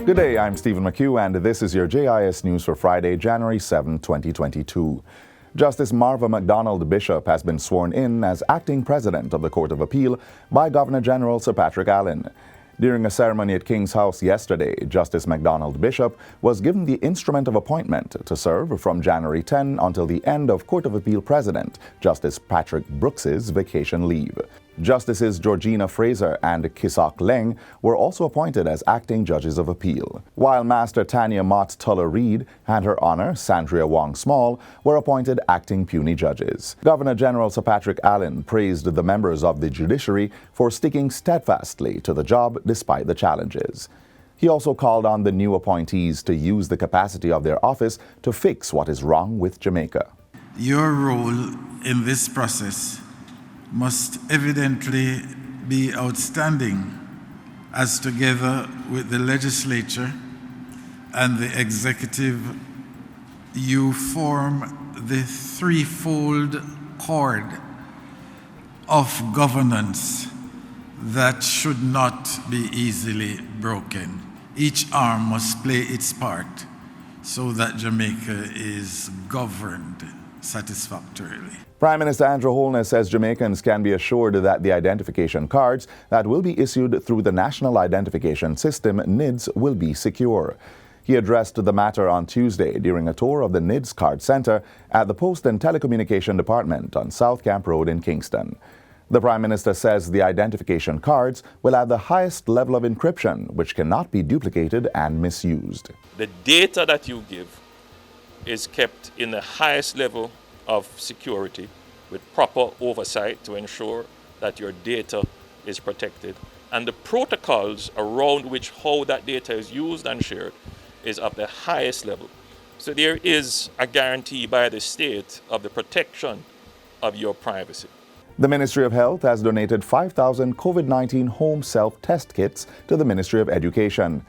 Good day, I'm Stephen McHugh, and this is your JIS News for Friday, January 7, 2022. Justice Marva MacDonald Bishop has been sworn in as acting president of the Court of Appeal by Governor General Sir Patrick Allen. During a ceremony at King's House yesterday, Justice MacDonald Bishop was given the instrument of appointment to serve from January 10 until the end of Court of Appeal President Justice Patrick Brooks's vacation leave. Justices Georgina Fraser and Kisak Leng were also appointed as acting judges of appeal, while Master Tanya Mott Tuller-Reed and Her Honor Sandria Wong Small were appointed acting puisne judges. Governor General Sir Patrick Allen praised the members of the judiciary for sticking steadfastly to the job despite the challenges. He also called on the new appointees to use the capacity of their office to fix what is wrong with Jamaica. Your role in this process must evidently be outstanding, as together with the legislature and the executive, you form the threefold cord of governance that should not be easily broken. Each arm must play its part so that Jamaica is governed satisfactorily. Prime Minister Andrew Holness says Jamaicans can be assured that the identification cards that will be issued through the National Identification System, NIDS, will be secure. He addressed the matter on Tuesday during a tour of the NIDS Card Centre at the Post and Telecommunication Department on South Camp Road in Kingston. The Prime Minister says the identification cards will have the highest level of encryption, which cannot be duplicated and misused. The data that you give is kept in the highest level of security with proper oversight to ensure that your data is protected, and the protocols around which how that data is used and shared is of the highest level. So there is a guarantee by the state of the protection of your privacy. The Ministry of Health has donated 5,000 COVID-19 home self-test kits to the Ministry of Education.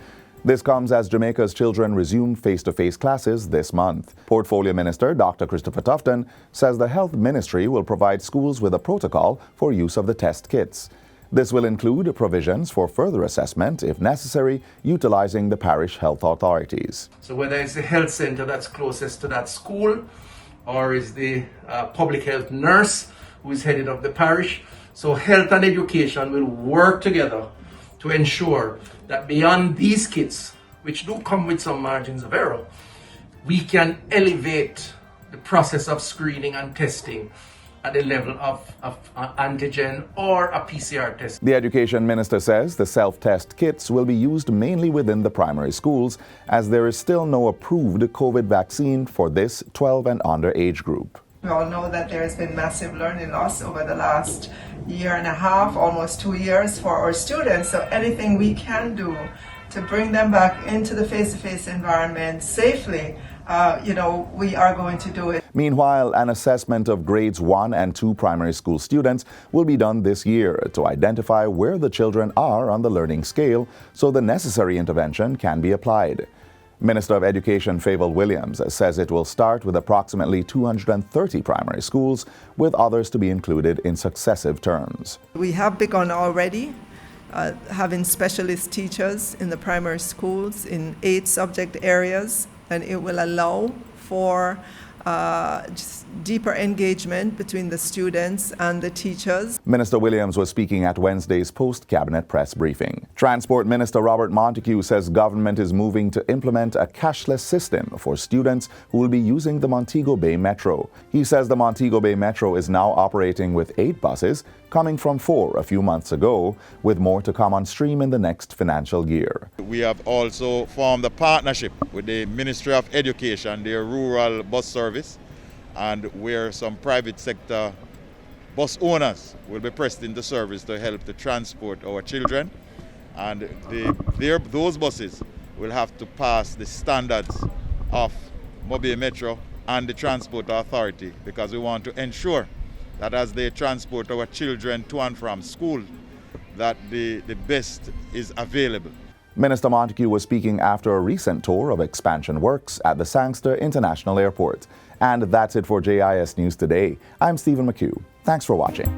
This comes as Jamaica's children resume face-to-face classes this month. Portfolio Minister Dr. Christopher Tufton says the Health Ministry will provide schools with a protocol for use of the test kits. This will include provisions for further assessment, if necessary, utilizing the parish health authorities. So whether it's the health center that's closest to that school, or is the public health nurse who is headed of the parish, so health and education will work together to ensure that beyond these kits, which do come with some margins of error, we can elevate the process of screening and testing at the level of antigen or a PCR test. The Education Minister says the self-test kits will be used mainly within the primary schools, as there is still no approved COVID vaccine for this 12 and under age group. We all know that there has been massive learning loss over the last year and a half, almost 2 years for our students. So anything we can do to bring them back into the face-to-face environment safely, we are going to do it. Meanwhile, an assessment of grades 1 and 2 primary school students will be done this year to identify where the children are on the learning scale so the necessary intervention can be applied. Minister of Education Favour Williams says it will start with approximately 230 primary schools, with others to be included in successive terms. We have begun already having specialist teachers in the primary schools in 8 subject areas, and it will allow for just deeper engagement between the students and the teachers. Minister Williams was speaking at Wednesday's post-cabinet press briefing. Transport Minister Robert Montague says government is moving to implement a cashless system for students who will be using the Montego Bay Metro. He says the Montego Bay Metro is now operating with 8 buses, coming from 4 a few months ago, with more to come on stream in the next financial year. We have also formed a partnership with the Ministry of Education, their rural bus service, and where some private sector bus owners will be pressed into service to help to transport our children. And those buses will have to pass the standards of Mobile Metro and the Transport Authority, because we want to ensure that as they transport our children to and from school, that the best is available. Minister Montague was speaking after a recent tour of expansion works at the Sangster International Airport. And that's it for JIS News today. I'm Stephen McHugh. Thanks for watching.